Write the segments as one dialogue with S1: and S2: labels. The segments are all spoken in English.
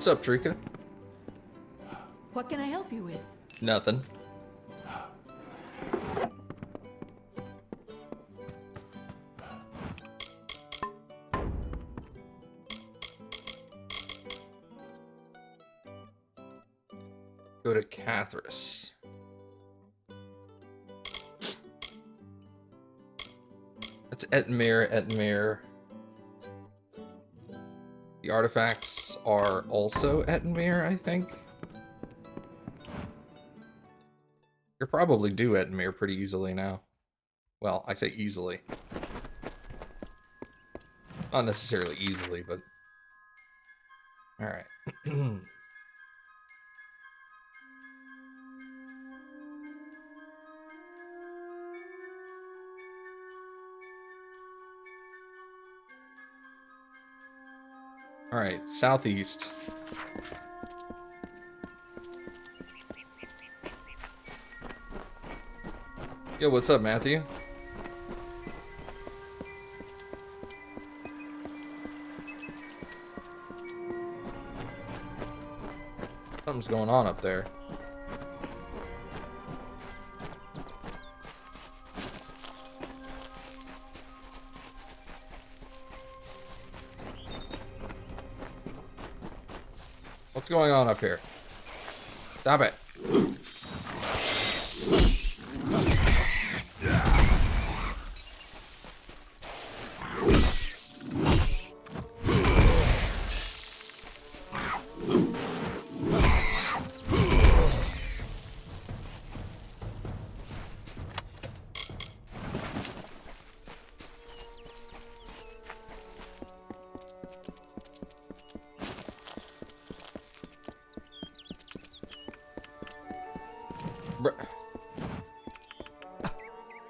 S1: What's up, Trika?
S2: What can I help you with?
S1: Nothing. Go to Cathras. That's Ettenmere. The artifacts are also Ettenmere, I think. You probably do Ettenmere pretty easily now. Well, I say easily. Not necessarily easily, but... Alright. Alright, southeast. Yo, what's up, Matthew? Something's going on up there. What's going on up here? Stop it.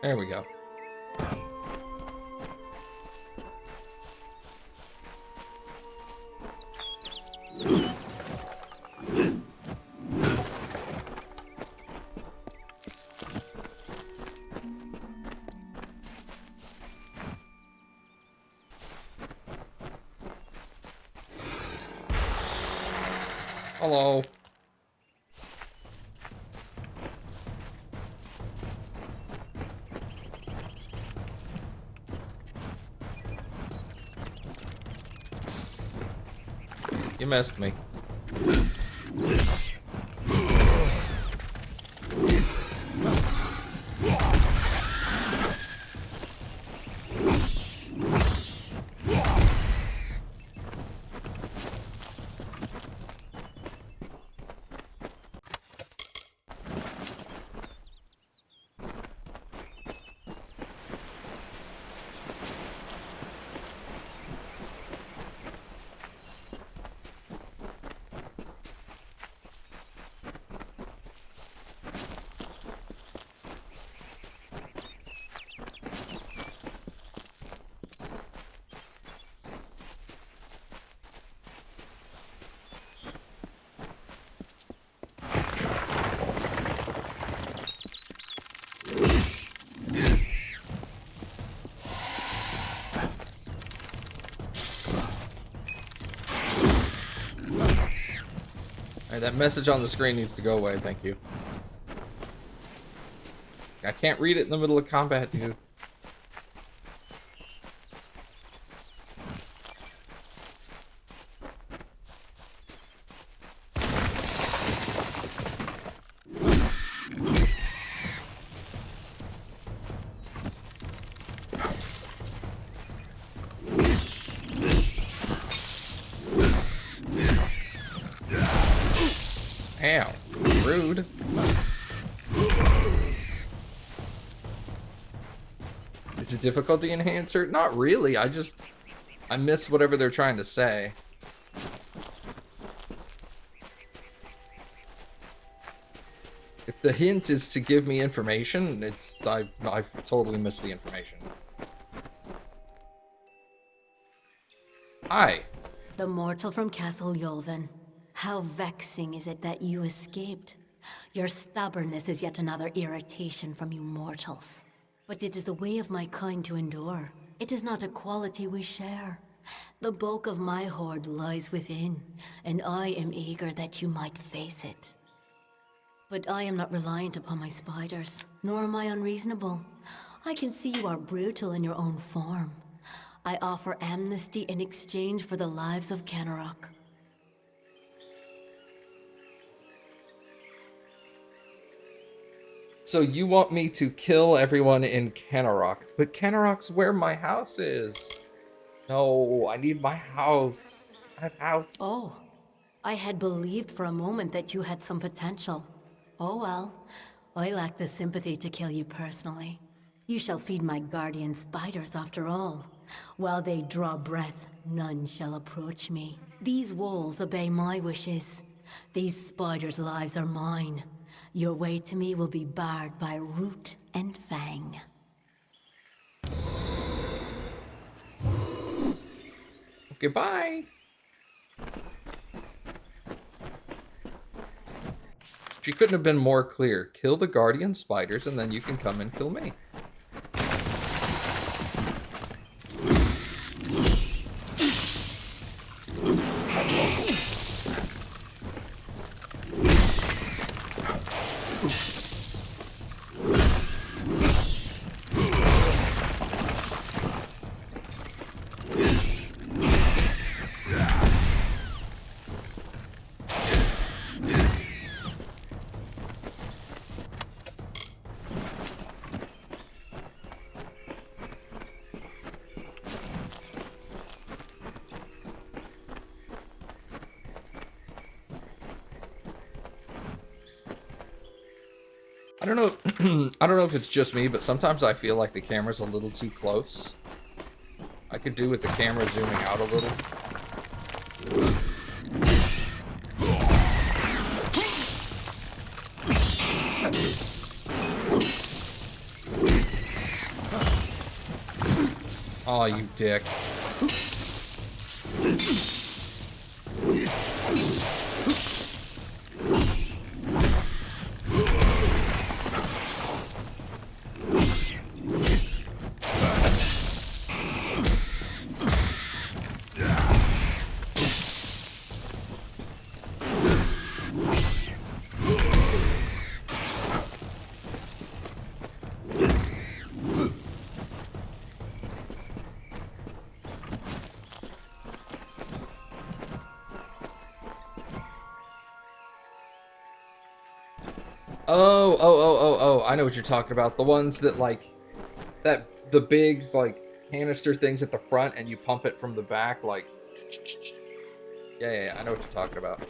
S1: There we go. Hello. You missed me. Alright, that message on the screen needs to go away, thank you. I can't read it in the middle of combat, dude. Ow, rude. It's a difficulty enhancer? Not really, I miss whatever they're trying to say. If the hint is to give me information, I've totally missed the information. Hi.
S3: The mortal from Castle Yolven. How vexing is it that you escaped? Your stubbornness is yet another irritation from you mortals. But it is the way of my kind to endure. It is not a quality we share. The bulk of my horde lies within, and I am eager that you might face it. But I am not reliant upon my spiders, nor am I unreasonable. I can see you are brutal in your own form. I offer amnesty in exchange for the lives of Kenarok.
S1: So you want me to kill everyone in Kenarok, but Kenarok's where my house is. No, I need my house. I have house.
S3: Oh, I had believed for a moment that you had some potential. Oh well, I lack the sympathy to kill you personally. You shall feed my guardian spiders after all. While they draw breath, none shall approach me. These walls obey my wishes. These spiders' lives are mine. Your way to me will be barred by root and fang.
S1: Goodbye. She couldn't have been more clear. Kill the guardian spiders and then you can come and kill me. I don't know. I don't know if it's just me, but sometimes I feel like the camera's a little too close. I could do with the camera zooming out a little. Oh, you dick. Oh, I know what you're talking about. The ones that, like, the big, like, canister things at the front and you pump it from the back, like, yeah, I know what you're talking about.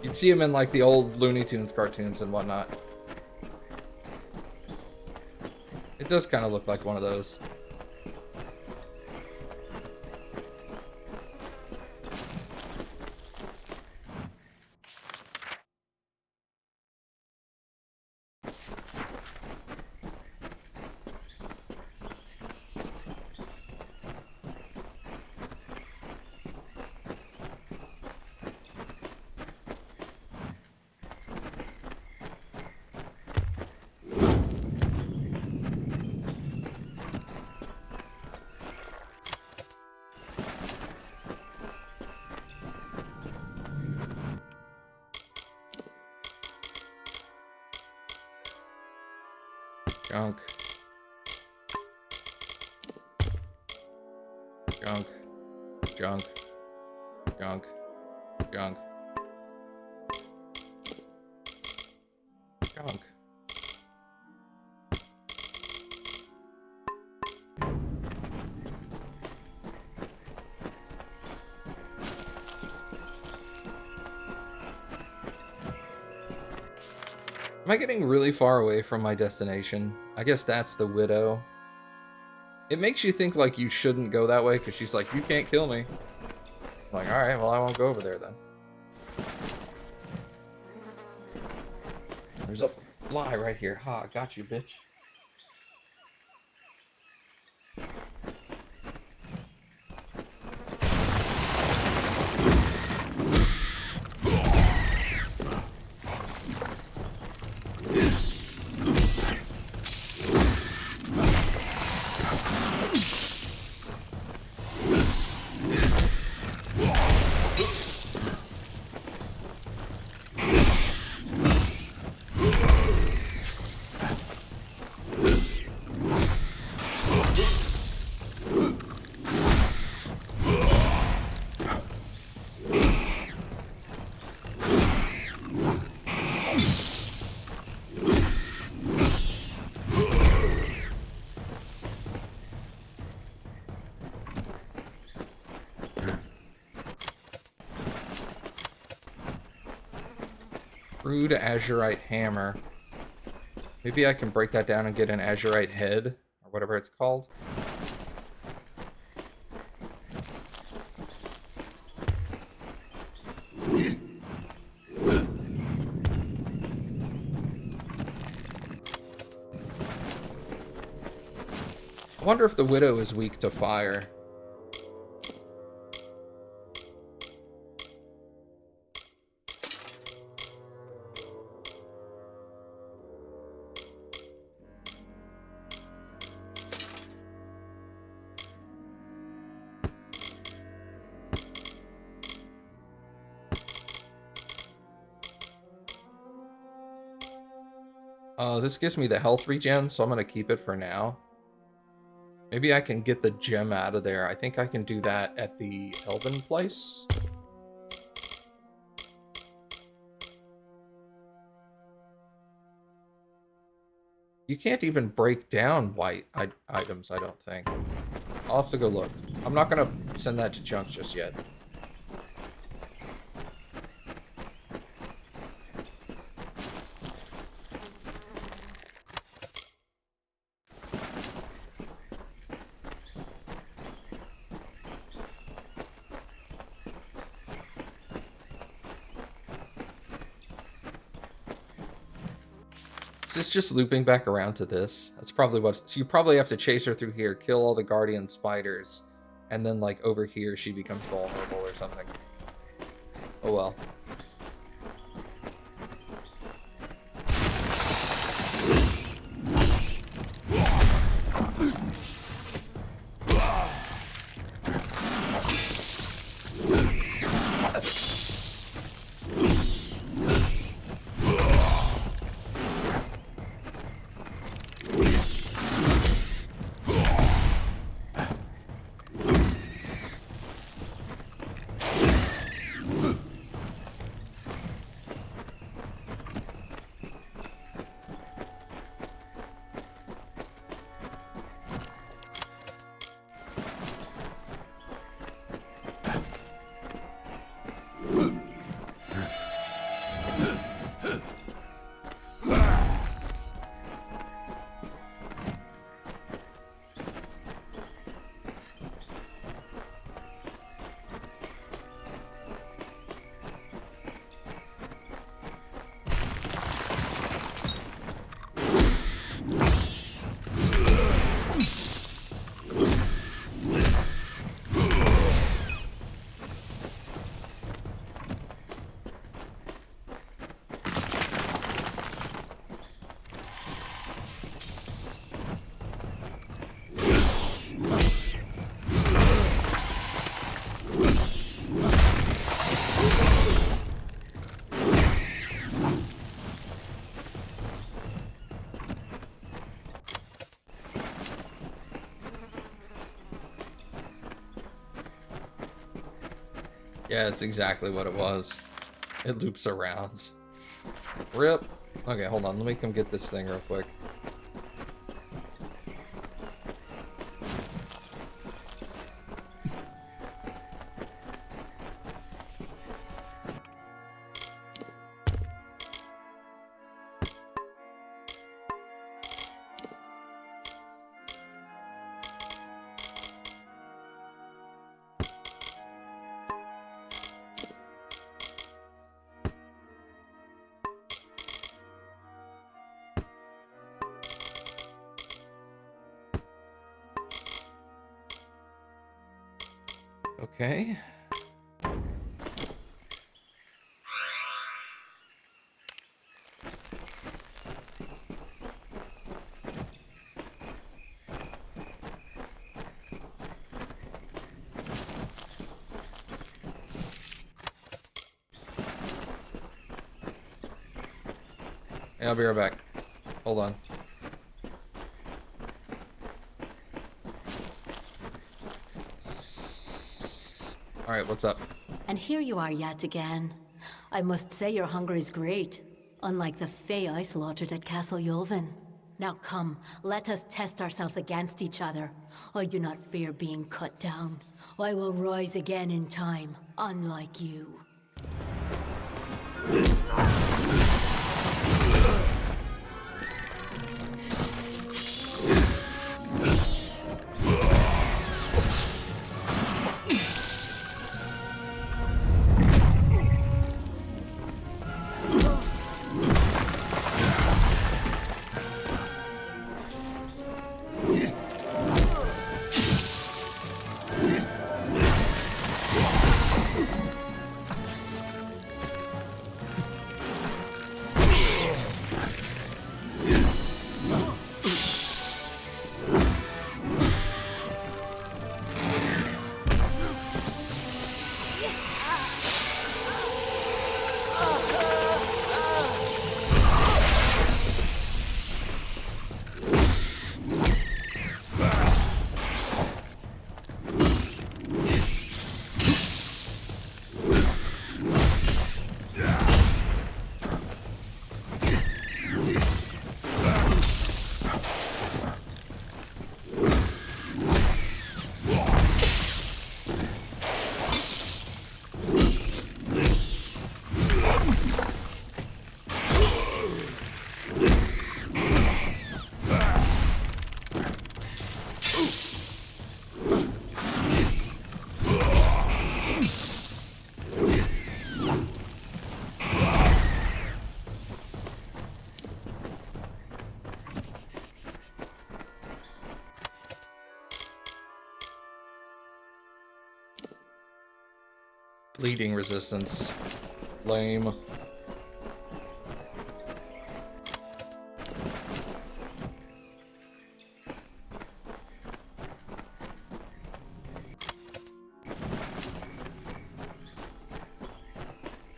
S1: You'd see them in, like, the old Looney Tunes cartoons and whatnot. It does kind of look like one of those. Junk. Junk. Junk. Junk. Junk. Junk. Am I getting really far away from my destination? I guess that's the widow. It makes you think like you shouldn't go that way because she's like, you can't kill me. I'm like, alright, well I won't go over there then. There's a fly right here. Ha, got you, bitch. Crude azurite hammer. Maybe I can break that down and get an azurite head, or whatever it's called. I wonder if the Widow is weak to fire. This gives me the health regen, so I'm going to keep it for now. Maybe I can get the gem out of there. I think I can do that at the Elven place. You can't even break down white items, I don't think. I'll have to go look. I'm not going to send that to Chunks just yet. Is this just looping back around to this? That's probably what... So you probably have to chase her through here, kill all the guardian spiders, and then, like, over here she becomes vulnerable or something. Oh well. Yeah, it's exactly what it was. It loops around. RIP. Okay, hold on. Let me come get this thing real quick. Okay. Yeah, I'll be right back. Hold on. Alright, what's up?
S3: And here you are yet again. I must say your hunger is great, unlike the Fae I slaughtered at Castle Yulvin. Now come, let us test ourselves against each other. I do not fear being cut down. I will rise again in time, unlike you.
S1: Bleeding resistance. Lame.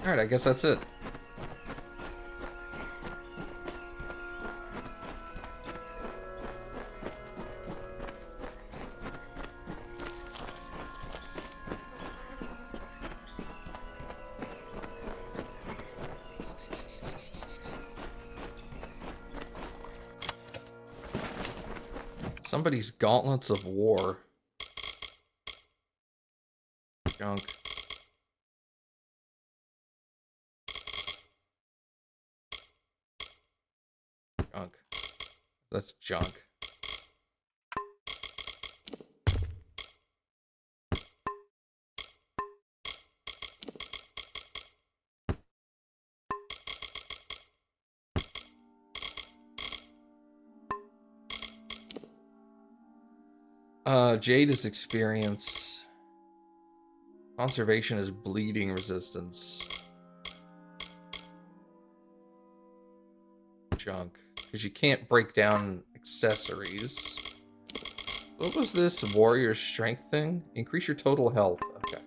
S1: Alright, I guess that's it. Somebody's gauntlets of war. Junk. Junk. That's junk. Jade is experience. Conservation is bleeding resistance. Junk. Because you can't break down accessories. What was this warrior strength thing? Increase your total health. Okay.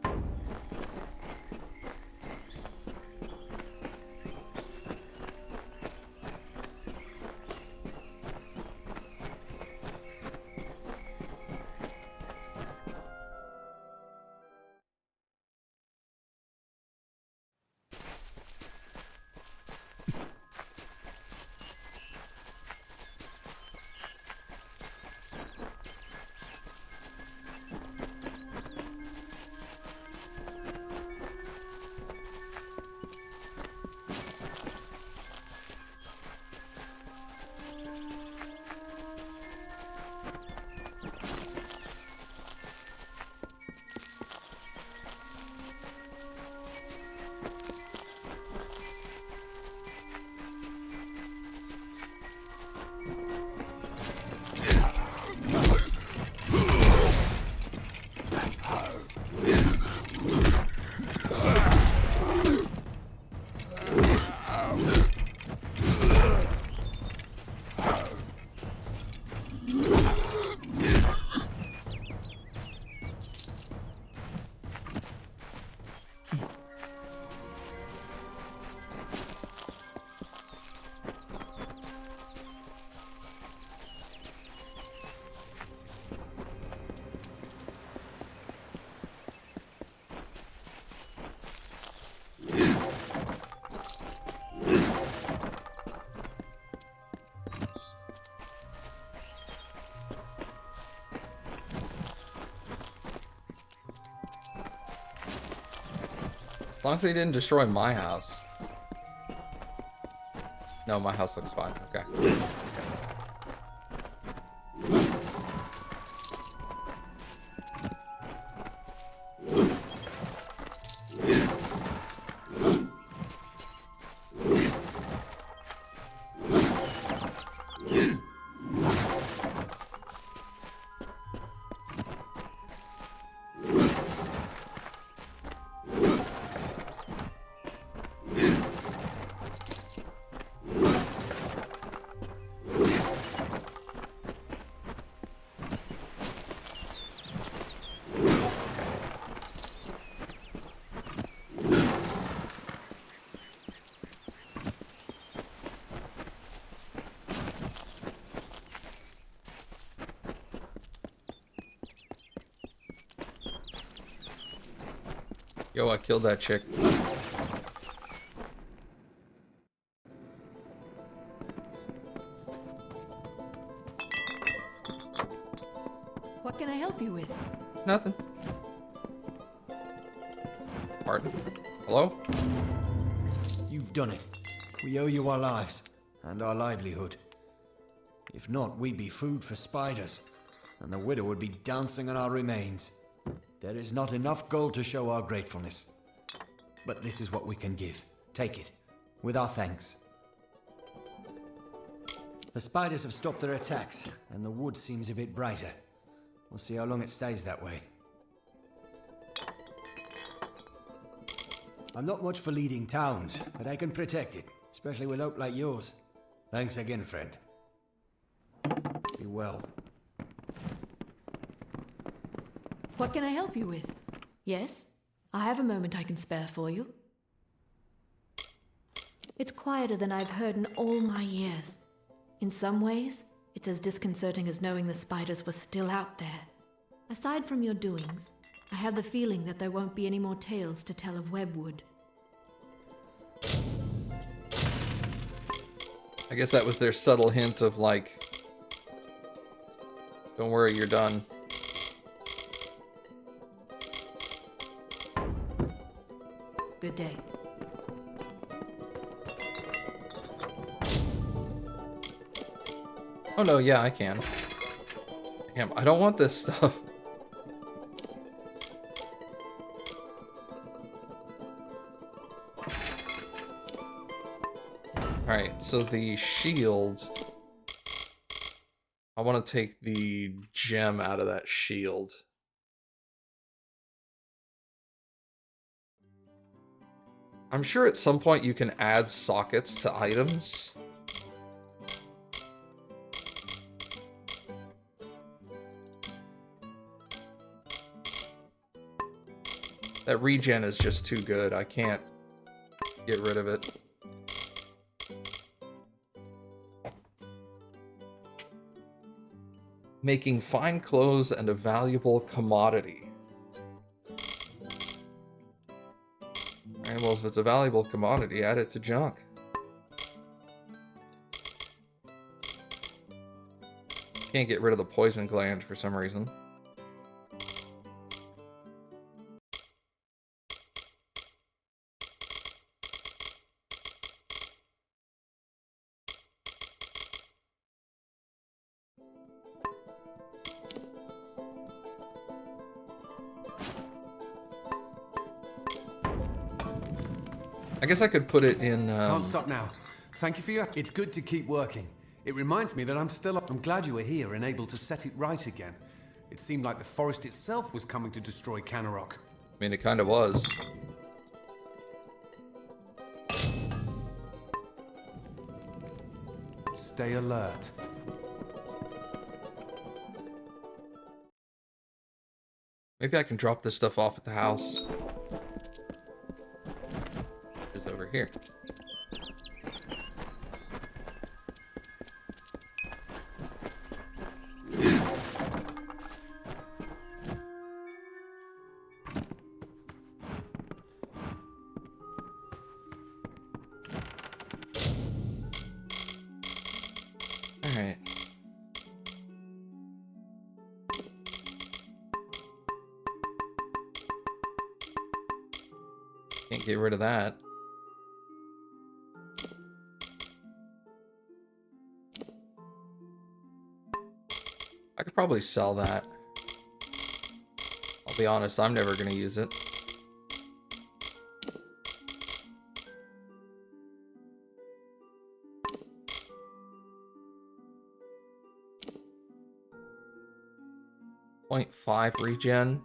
S1: As long as they didn't destroy my house. No, my house looks fine. Okay. Yo, I killed that chick.
S2: What can I help you with?
S1: Nothing. Pardon? Hello?
S4: You've done it. We owe you our lives and our livelihood. If not, we'd be food for spiders, and the widow would be dancing on our remains. There is not enough gold to show our gratefulness. But this is what we can give. Take it, with our thanks. The spiders have stopped their attacks, and the wood seems a bit brighter. We'll see how long it stays that way. I'm not much for leading towns, but I can protect it, especially with hope like yours. Thanks again, friend. Be well.
S2: What can I help you with? Yes? I have a moment I can spare for you. It's quieter than I've heard in all my years. In some ways, it's as disconcerting as knowing the spiders were still out there. Aside from your doings, I have the feeling that there won't be any more tales to tell of Webwood.
S1: I guess that was their subtle hint of like, don't worry, you're done.
S2: Good day.
S1: Oh no, yeah, I can. Damn, I don't want this stuff. Alright, so the shield. I want to take the gem out of that shield. I'm sure at some point you can add sockets to items. That regen is just too good. I can't get rid of it. Making fine clothes and a valuable commodity. Alright, well, if it's a valuable commodity, add it to junk. Can't get rid of the poison gland for some reason. I guess I could put it in,
S5: Can't stop now. Thank you for your... It's good to keep working. It reminds me that I'm glad you were here and able to set it right again. It seemed like the forest itself was coming to destroy Canarok.
S1: I mean, it kind of was.
S5: Stay alert.
S1: Maybe I can drop this stuff off at the house. It's over here. Alright. Can't get rid of that. could probably sell that. I'll be honest, I'm never gonna use it. .5 regen.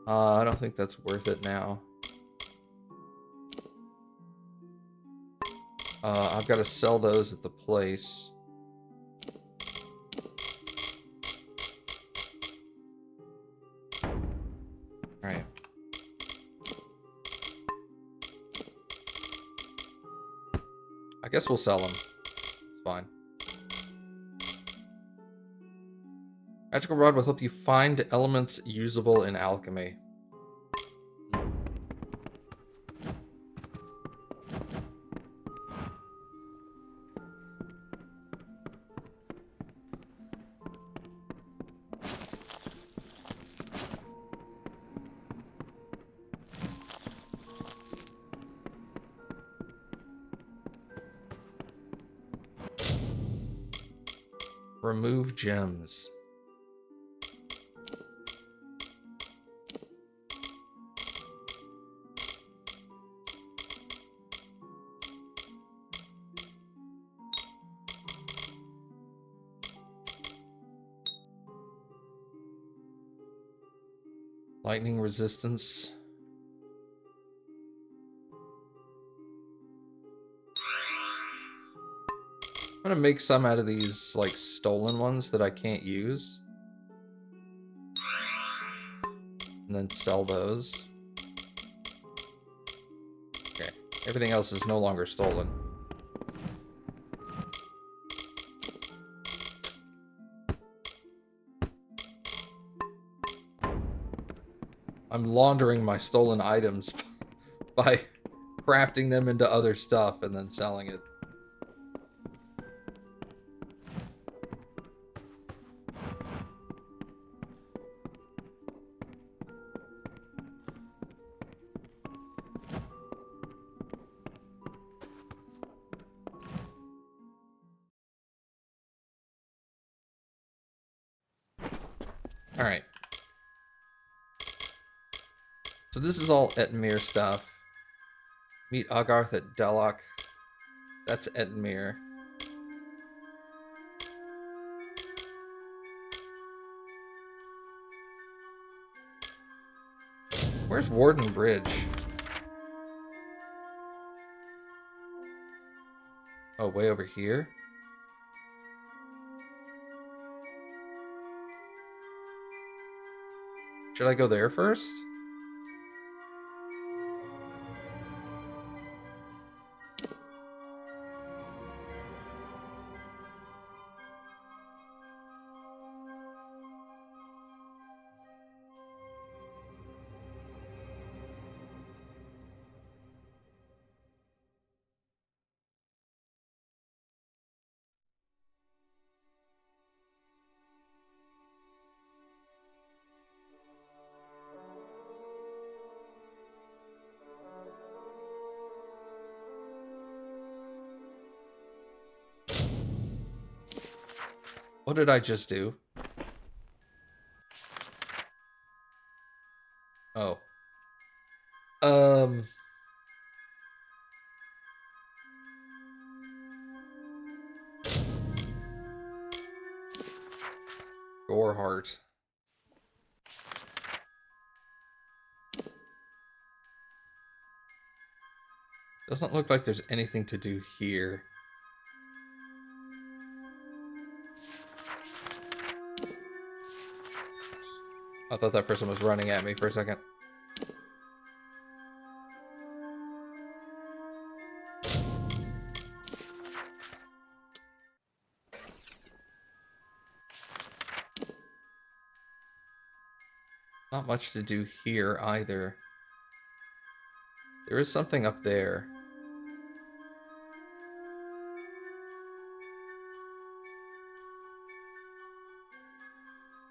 S1: I don't think that's worth it now. I've got to sell those at the place. Alright. I guess we'll sell them. It's fine. Magical Rod will help you find elements usable in alchemy. Remove gems. Lightning resistance. I'm gonna make some out of these, like, stolen ones that I can't use. And then sell those. Okay. Everything else is no longer stolen. I'm laundering my stolen items by crafting them into other stuff and then selling it. Alright. So this is all Ettenmere stuff. Meet Agarth at Delok. That's Ettenmere. Where's Warden Bridge? Oh, way over here? Should I go there first? What did I just do? Oh. Goreheart. Doesn't look like there's anything to do here. I thought that person was running at me for a second. Not much to do here either. There is something up there.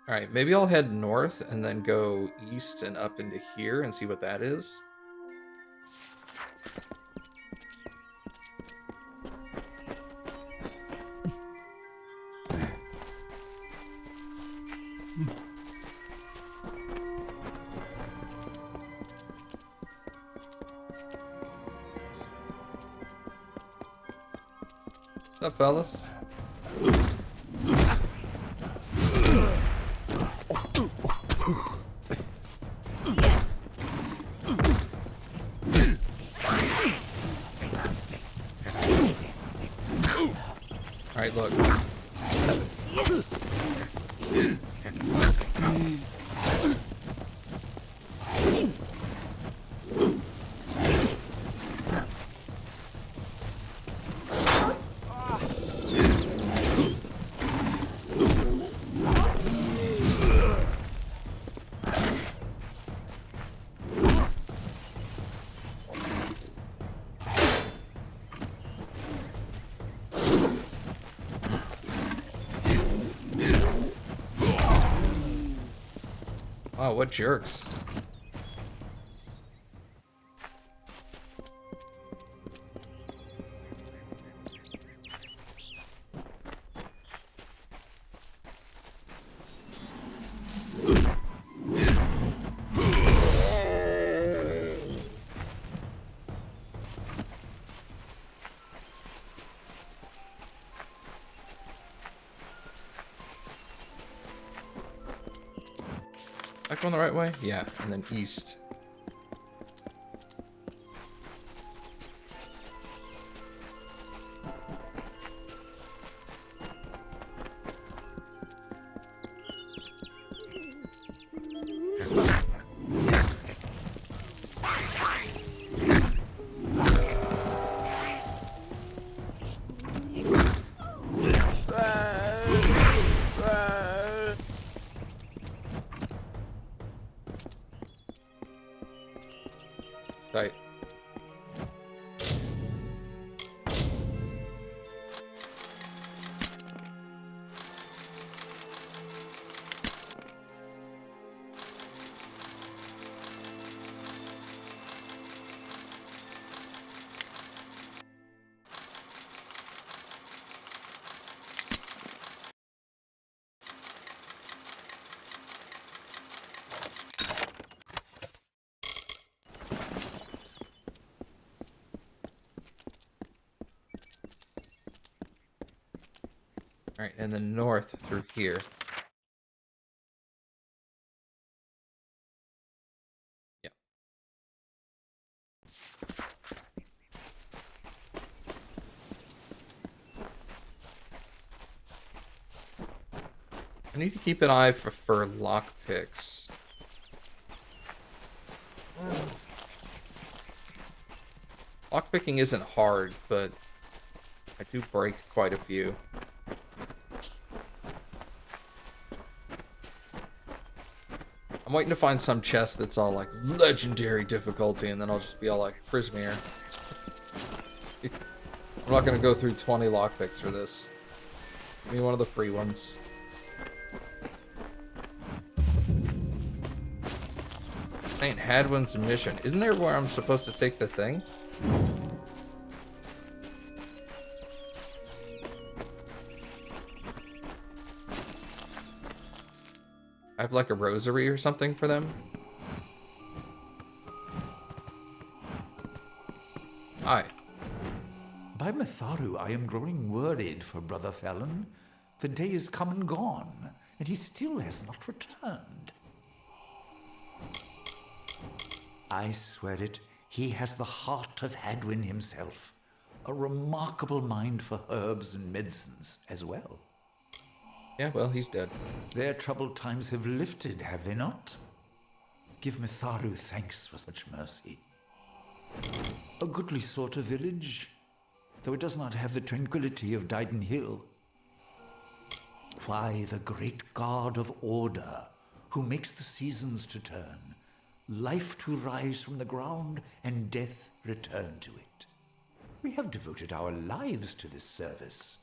S1: Alright, maybe I'll head north and then go east and up into here and see what that is. What's up, fellas? Alright, look. Wow, what jerks. Back going the right way? Yeah, and then east. Right. Alright, and then north through here. Yeah. I need to keep an eye for lockpicks. Lockpicking isn't hard, but I do break quite a few. I'm waiting to find some chest that's all like legendary difficulty, and then I'll just be all like Prismere. I'm not gonna go through 20 lockpicks for this. Give me one of the free ones. St. Hadwin's mission. Isn't there where I'm supposed to take the thing? I have like a rosary or something for them. Hi.
S6: By Matharu, I am growing worried for Brother Fallon. The day is come and gone, and he still has not returned. I swear it, he has the heart of Hadwin himself. A remarkable mind for herbs and medicines as well.
S1: Yeah, well, he's dead.
S6: Their troubled times have lifted, have they not? Give Matharu thanks for such mercy. A goodly sort of village, though it does not have the tranquility of Dyden Hill. Why, the great god of order, who makes the seasons to turn, life to rise from the ground, and death return to it. We have devoted our lives to this service.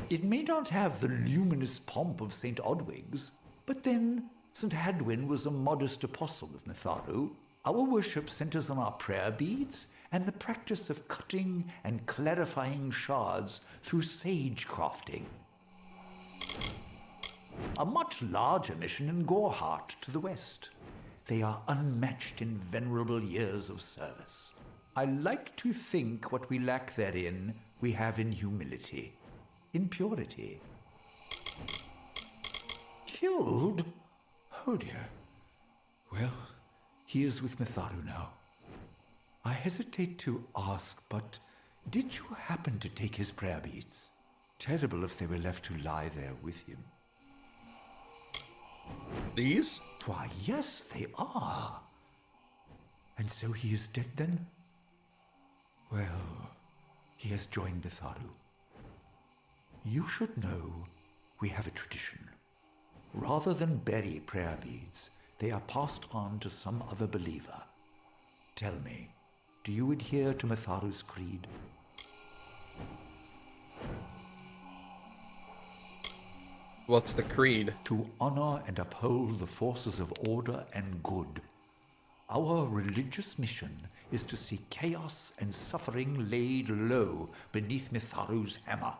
S6: It may not have the luminous pomp of St. Odwig's, but then St. Hadwin was a modest apostle of Matharu. Our worship centers on our prayer beads and the practice of cutting and clarifying shards through sage crafting. A much larger mission in Gorehart to the west. they are unmatched in venerable years of service. I like to think what we lack therein, we have in humility, in purity. Killed? Oh dear. Well, he is with Mitharu now. I hesitate to ask, but did you happen to take his prayer beads? Terrible if they were left to lie there with him.
S1: These?
S6: Why, yes, they are. And so he is dead then? Well, he has joined Mitharu. You should know we have a tradition. Rather than bury prayer beads, they are passed on to some other believer. Tell me, do you adhere to Mitharu's creed?
S1: What's the creed?
S6: To honor and uphold the forces of order and good. Our religious mission is to see chaos and suffering laid low beneath Mitharu's hammer.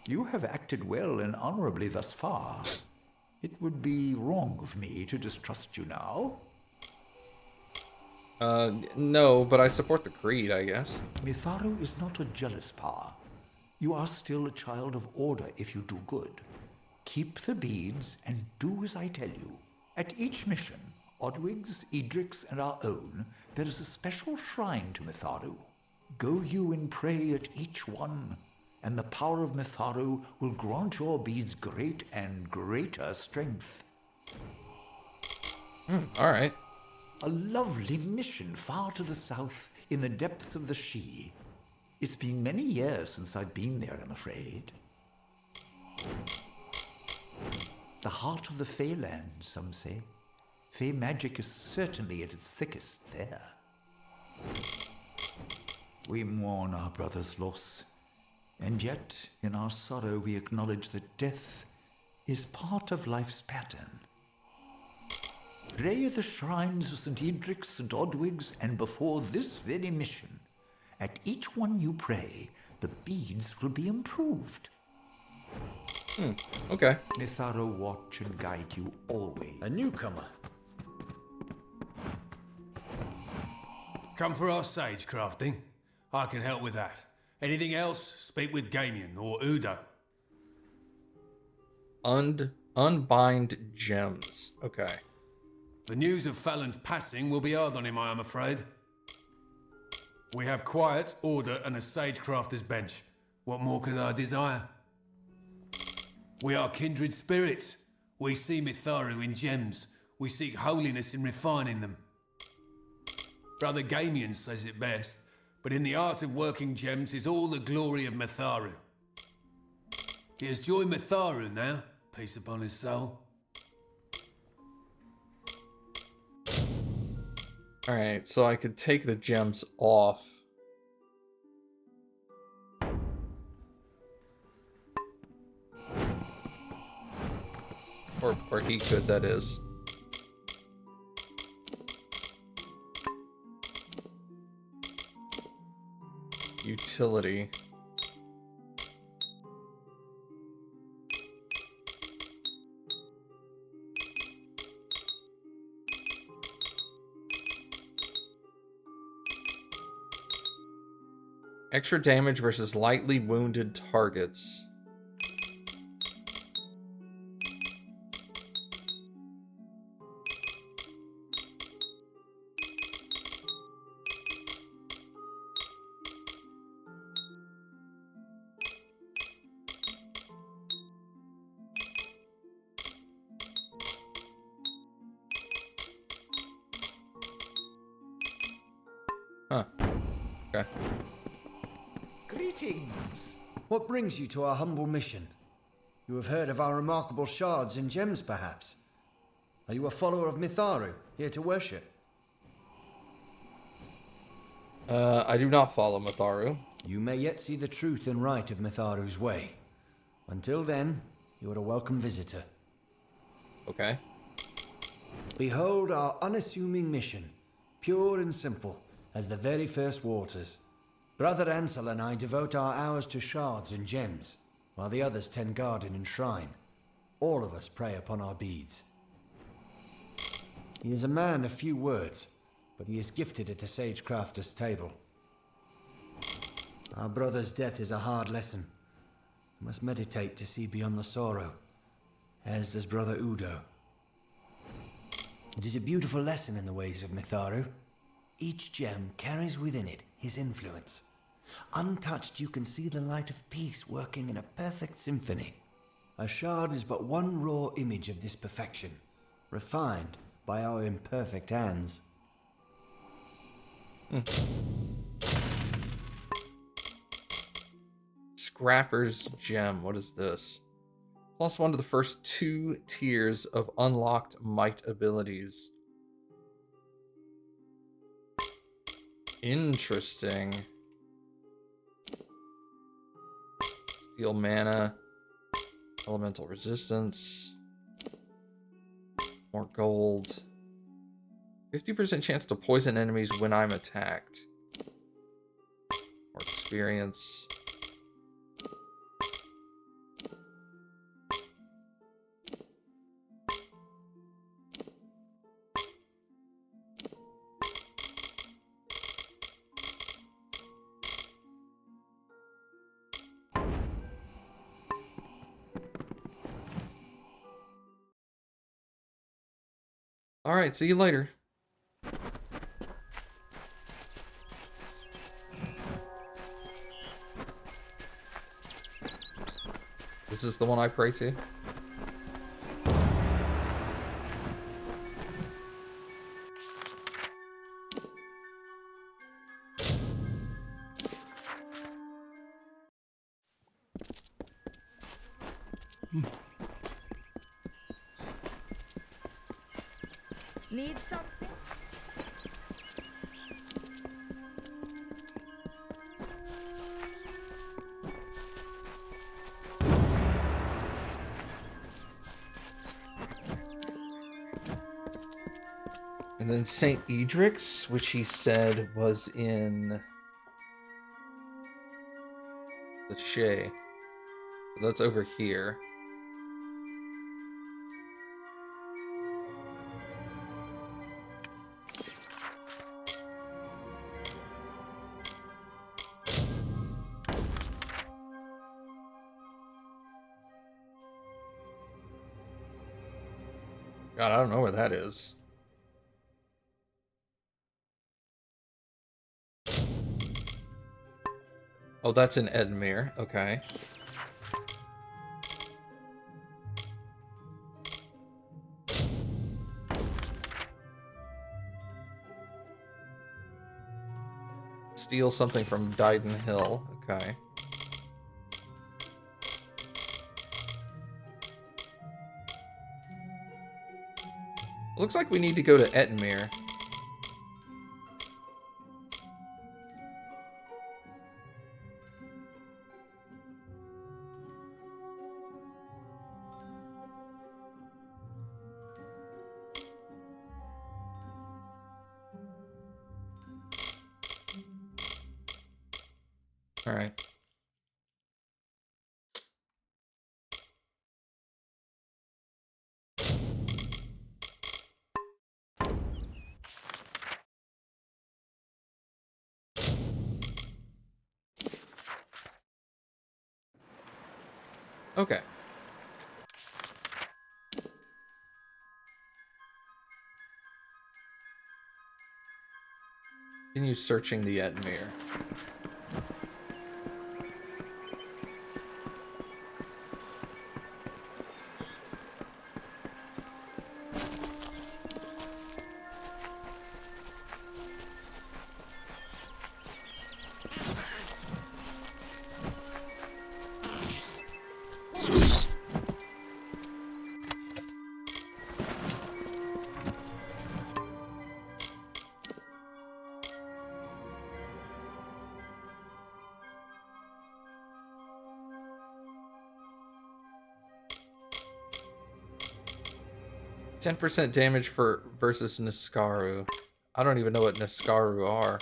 S6: You have acted well and honorably thus far. It would be wrong of me to distrust you now.
S1: No, but I support the creed, I guess.
S6: Mitharu is not a jealous power. You are still a child of order if you do good. Keep the beads and do as I tell you. At each mission, Odwig's, Edric's, and our own, there is a special shrine to Mitharu. Go you and pray at each one, and the power of Mitharu will grant your beads great and greater strength.
S1: All right.
S6: A lovely mission far to the south in the depths of the Shi. It's been many years since I've been there, I'm afraid. The heart of the Feyland, some say. Fey magic is certainly at its thickest there. We mourn our brother's loss, and yet in our sorrow we acknowledge that death is part of life's pattern. Pray at the shrines of St. Edric's, St. Odwig's, and before this very mission. At each one you pray, the beads will be improved.
S1: Okay.
S6: Mitharu watch and guide you always.
S4: A newcomer.
S5: Come for our sage crafting? I can help with that. Anything else, speak with Gamian or Udo.
S1: Unbind gems. Okay.
S5: The news of Fallon's passing will be hard on him, I am afraid. We have quiet, order, and a sage-crafter's bench. What more could I desire? We are kindred spirits. We see Mitharu in gems. We seek holiness in refining them. Brother Gamian says it best, but in the art of working gems is all the glory of Mitharu. He has joined Mitharu now, peace upon his soul.
S1: Alright, so I could take the gems off. Or he could, that is. Utility. Extra damage versus lightly wounded targets. Huh. Okay.
S6: Greetings.
S4: What brings you to our humble mission? You have heard of our remarkable shards and gems, perhaps? Are you a follower of Mitharu, here to worship?
S1: I do not follow Mitharu.
S4: You may yet see the truth and right of Mitharu's way. Until then, you are a welcome visitor.
S1: Okay.
S4: Behold our unassuming mission, pure and simple, as the very first waters. Brother Ansel and I devote our hours to shards and gems. while the others tend garden and shrine. All of us pray upon our beads. He is a man of few words, but he is gifted at the Sage Crafter's table. Our brother's death is a hard lesson. We must meditate to see beyond the sorrow, as does Brother Udo. It is a beautiful lesson in the ways of Mitharu. Each gem carries within it his influence. Untouched, you can see the light of peace working in a perfect symphony. A shard is but one raw image of this perfection, refined by our imperfect hands.
S1: Scrapper's Gem. What is this? +1 to the first 2 tiers of unlocked might abilities. Interesting. Steal mana. Elemental resistance. More gold. 50% chance to poison enemies when I'm attacked. More experience. All right, see you later. This is the one I pray to.
S7: Need something?
S1: And then St. Edric's, which he said was in the Shay. So that's over here. God, I don't know where that is. Oh, that's in Edmere. Okay. Steal something from Dyden Hill. Okay. Looks like we need to go to Ettenmere. All right. Okay. Continue searching the Ettenmere. %10 damage for versus Niskaru. I don't even know what Niskaru are.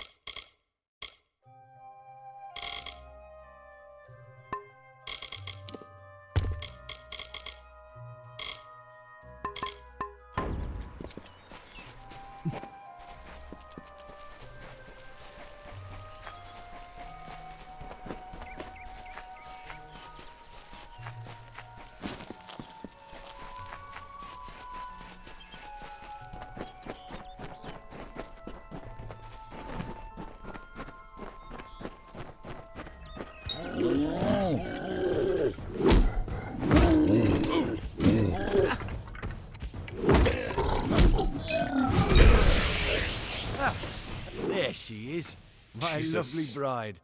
S4: There she is, my
S1: Jesus.
S4: lovely bride.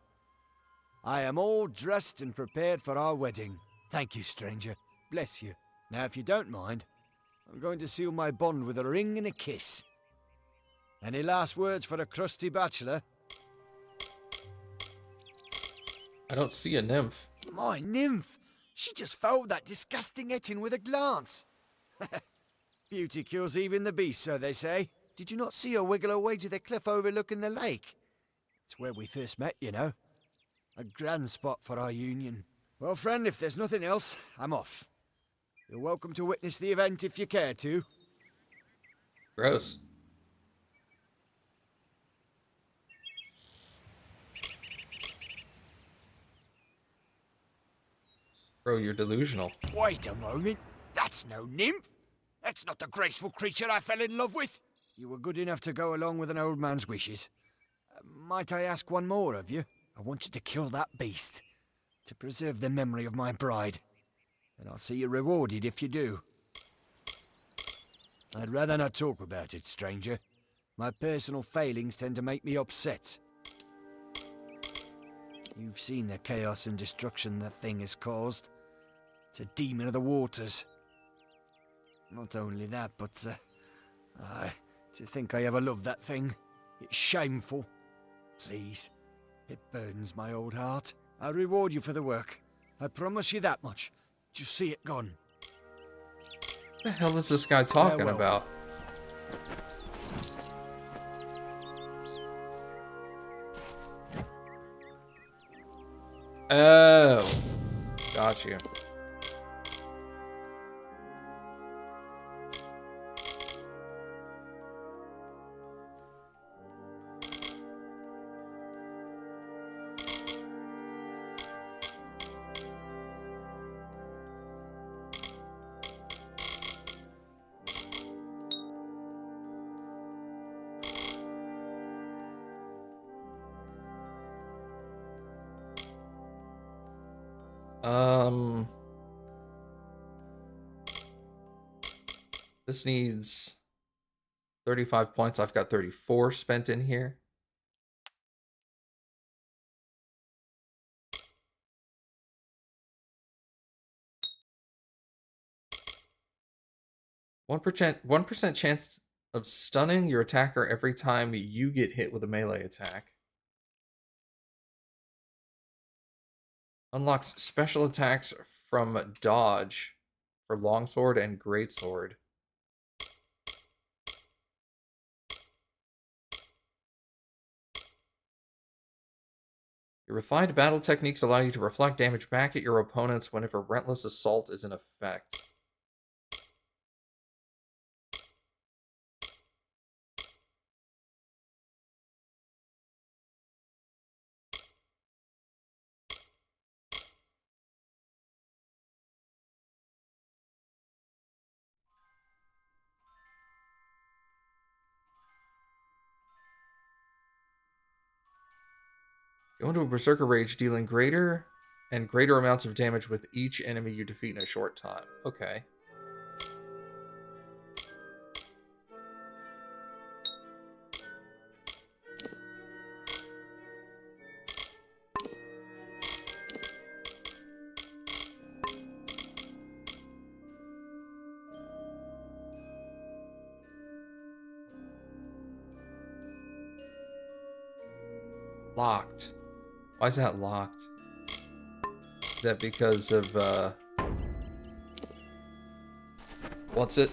S4: I am all dressed and prepared for our wedding. Thank you, stranger. Bless you. Now, if you don't mind, I'm going to seal my bond with a ring and a kiss. Any last words for a crusty bachelor?
S1: I don't see a nymph.
S4: My nymph! She just fouled that disgusting etting with a glance. Beauty kills even the beast, so they say. Did you not see her wiggle her way to the cliff overlooking the lake? It's where we first met, you know. A grand spot for our union. Well, friend, if there's nothing else, I'm off. You're welcome to witness the event if you care to.
S1: Gross. Bro, you're delusional.
S4: Wait a moment. That's no nymph. That's not the graceful creature I fell in love with. You were good enough to go along with an old man's wishes. Might I ask one more of you? I want you to kill that beast, to preserve the memory of my bride. And I'll see you rewarded if you do. I'd rather not talk about it, stranger. My personal failings tend to make me upset. You've seen the chaos and destruction the thing has caused. It's a demon of the waters. Not only that, but, to think I ever loved that thing. It's shameful. Please, it burdens my old heart. I'll reward you for the work. I promise you that much. Just see it gone.
S1: What the hell is this guy talking
S4: Farewell.
S1: about? Oh. Got you. This needs 35 points. I've got 34 spent in here. 1% chance of stunning your attacker every time you get hit with a melee attack. Unlocks special attacks from dodge for longsword and greatsword. Your refined battle techniques allow you to reflect damage back at your opponents whenever Relentless Assault is in effect. Go into a Berserker Rage, dealing greater and greater amounts of damage with each enemy you defeat in a short time. Okay. Locked. Why is that locked? Is that because of, what's it?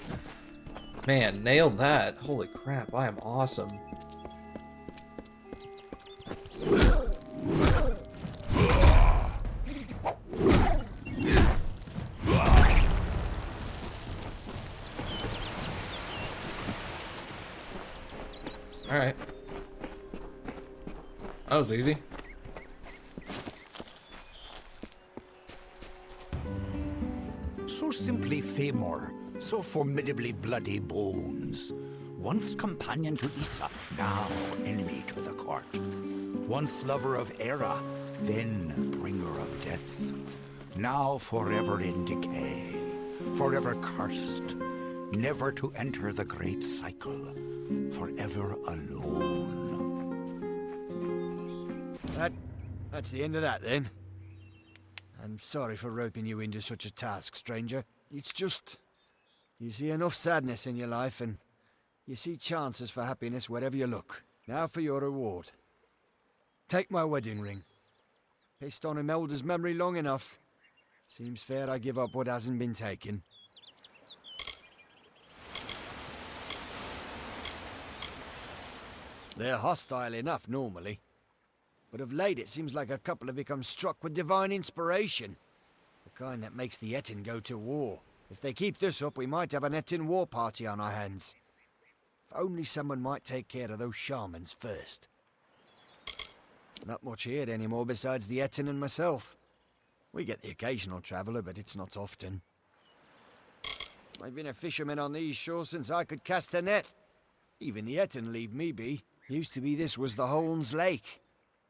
S1: Man, nailed that. Holy crap, I am awesome. Alright. That was easy.
S6: So simply Famor, so formidably bloody Bones. Once companion to Issa, now enemy to the court. Once lover of Era, then bringer of death. Now forever in decay, forever cursed, never to enter the great cycle, forever alone.
S4: That's the end of that, then. I'm sorry for roping you into such a task, stranger. It's just... You see enough sadness in your life, and you see chances for happiness wherever you look. Now for your reward. Take my wedding ring. Pissed on Imelda's memory long enough. Seems fair I give up what hasn't been taken. They're hostile enough normally. But of late it seems like a couple have become struck with divine inspiration. The kind that makes the Etin go to war. If they keep this up, we might have an Etin war party on our hands. If only someone might take care of those shamans first. Not much here anymore besides the Etin and myself. We get the occasional traveller, but it's not often. I've been a fisherman on these shores since I could cast a net. Even the Etin leave me be. Used to be this was the Holmes Lake.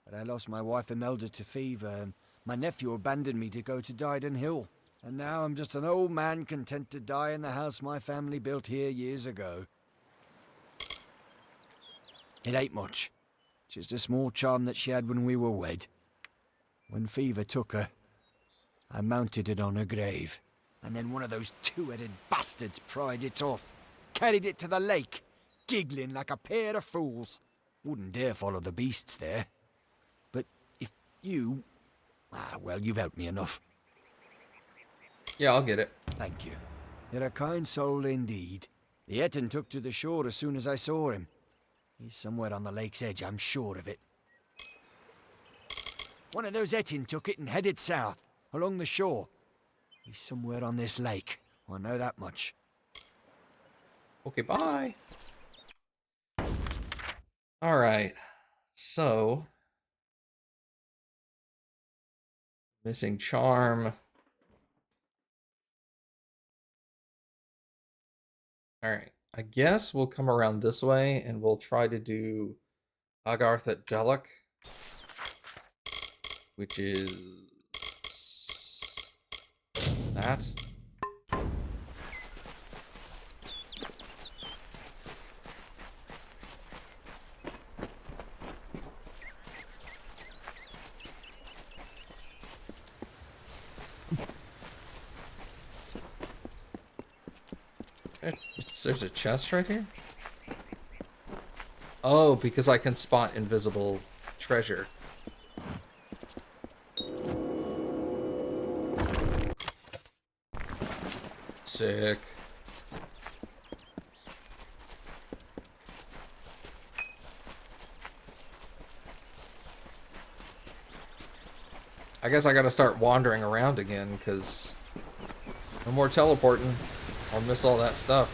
S4: But I lost my wife Imelda to fever, and my nephew abandoned me to go to Dyden Hill. And now I'm just an old man content to die in the house my family built here years ago. It ain't much. Just a small charm that she had when we were wed. When fever took her, I mounted it on her grave. And then one of those two-headed bastards pried it off. Carried it to the lake, giggling like a pair of fools. Wouldn't dare follow the beasts there. But if you... well, you've helped me enough.
S1: Yeah, I'll get it.
S4: Thank you. You're a kind soul indeed. The Etin took to the shore as soon as I saw him. He's somewhere on the lake's edge, I'm sure of it. One of those Etin took it and headed south, along the shore. He's somewhere on this lake. I know that much.
S1: Okay, bye. Alright. So... Missing charm. Alright. I guess we'll come around this way and we'll try to do Agarth at Delek, which is that. There's a chest right here? Oh, because I can spot invisible treasure. Sick. I guess I gotta start wandering around again, because no more teleporting. I'll miss all that stuff.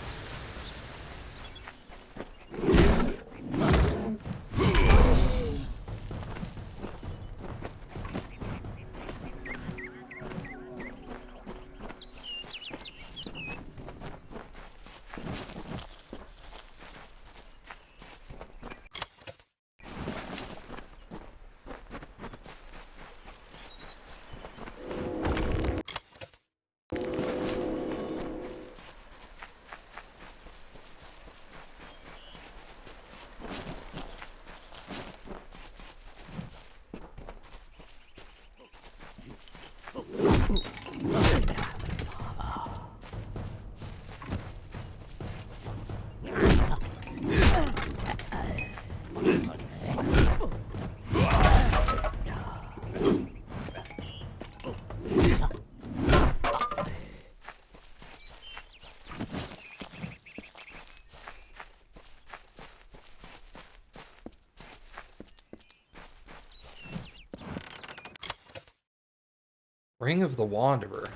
S1: Ring of the Wanderer.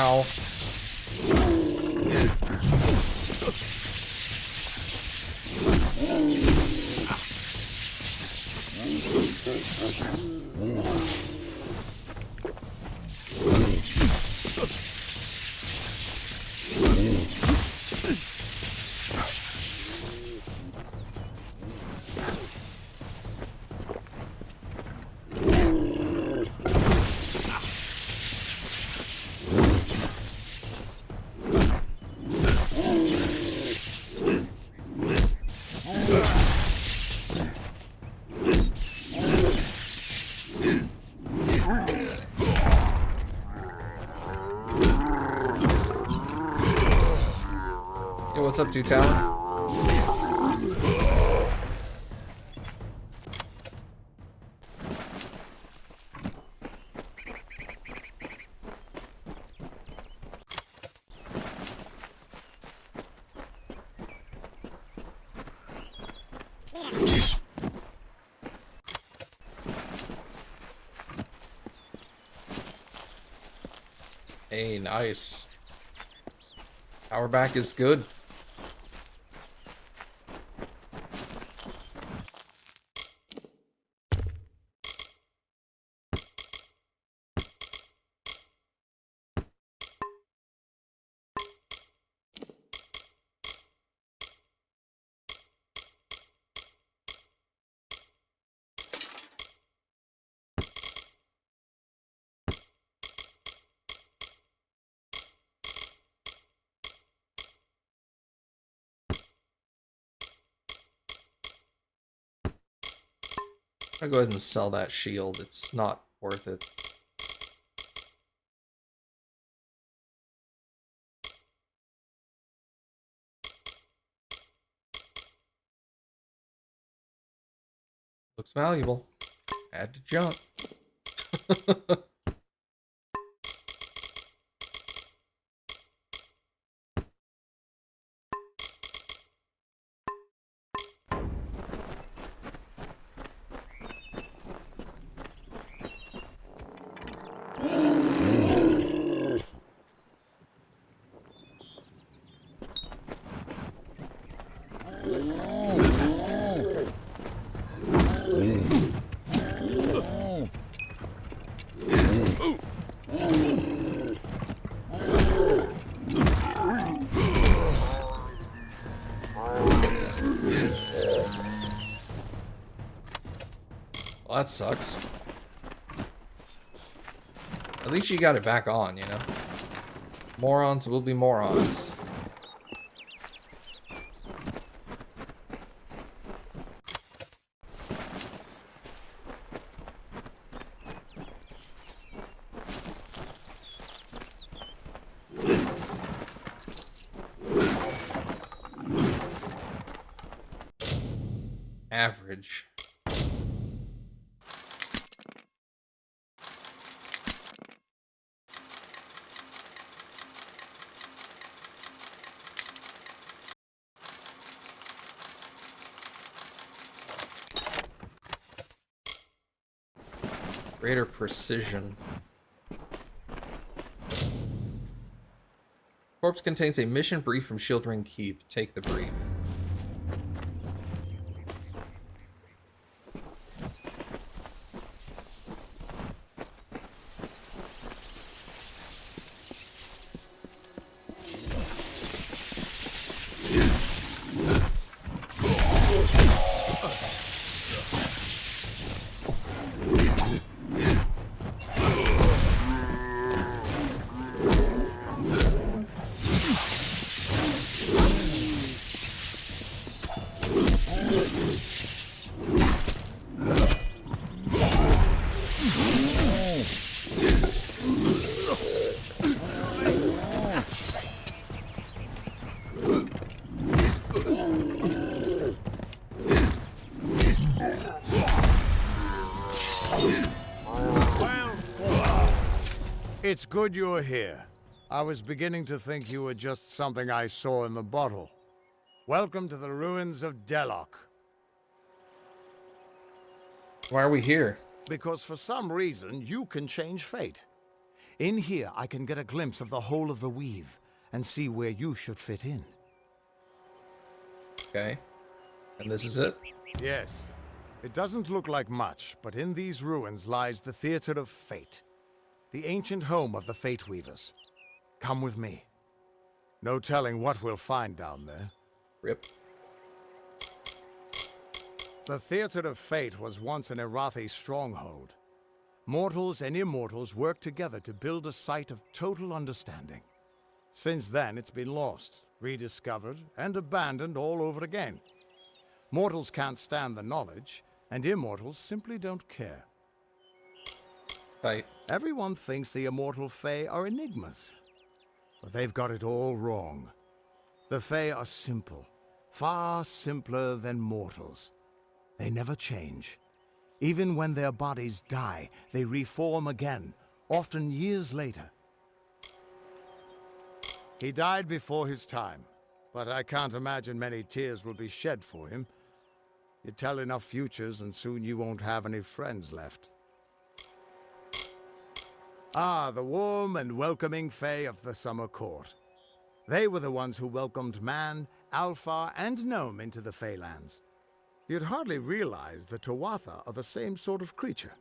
S1: Ow. Yo, what's up, Two Talon? Hey, nice. Power back is good. I'll go ahead and sell that shield. It's not worth it. Looks valuable. Add to junk. Well, that sucks. At least you got it back on, you know? Morons will be morons. Average. Greater precision. Corpse contains a mission brief from Shieldring Keep. Take the brief.
S8: It's good you're here. I was beginning to think you were just something I saw in the bottle. Welcome to the ruins of Delok.
S1: Why are we here?
S8: Because for some reason, you can change fate. In here, I can get a glimpse of the whole of the weave and see where you should fit in.
S1: Okay. And this is it?
S8: Yes. It doesn't look like much, but in these ruins lies the Theater of Fate, the ancient home of the Fate Weavers. Come with me. No telling what we'll find down there.
S1: Rip.
S8: The Theater of Fate was once an Irathi stronghold. Mortals and immortals worked together to build a site of total understanding. Since then, it's been lost, rediscovered, and abandoned all over again. Mortals can't stand the knowledge, and immortals simply don't care.
S1: Right.
S8: Everyone thinks the immortal Fae are enigmas, but they've got it all wrong. The Fae are simple, far simpler than mortals. They never change. Even when their bodies die, they reform again, often years later. He died before his time, but I can't imagine many tears will be shed for him. You tell enough futures and soon you won't have any friends left. Ah, the warm and welcoming Fae of the Summer Court. They were the ones who welcomed man, Alpha, and Gnome into the Faelands. You'd hardly realize the Tuatha are the same sort of creature.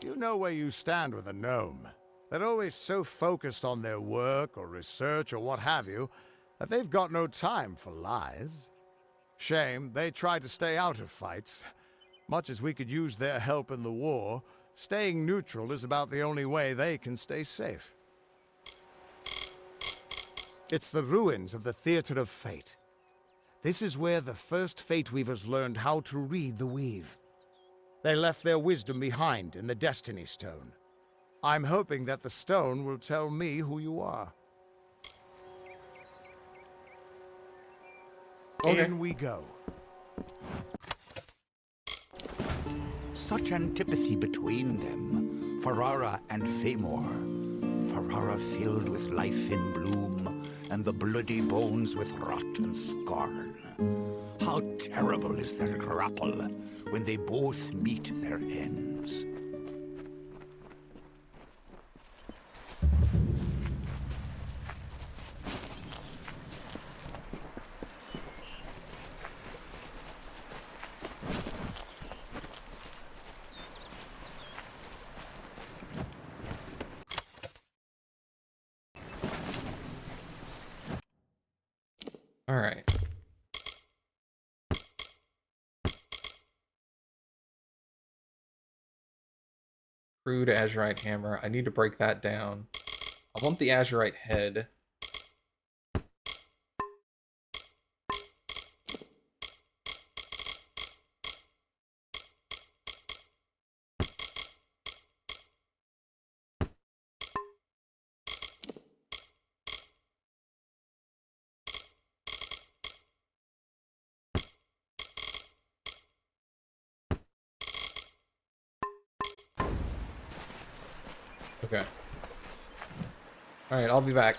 S8: You know where you stand with a gnome. They're always so focused on their work or research or what have you, that they've got no time for lies. Shame, they try to stay out of fights. Much as we could use their help in the war, staying neutral is about the only way they can stay safe. It's the ruins of the Theater of Fate. This is where the first Fate Weavers learned how to read the weave. They left their wisdom behind in the Destiny Stone. I'm hoping that the stone will tell me who you are.
S1: Okay.
S8: In we go.
S6: Such antipathy between them, Ferrara and Famor. Ferrara filled with life in bloom, and the bloody bones with rot and scorn. How terrible is their grapple when they both meet their ends.
S1: All right. Crude azurite hammer. I need to break that down. I want the azurite head. Okay. Alright, I'll be back.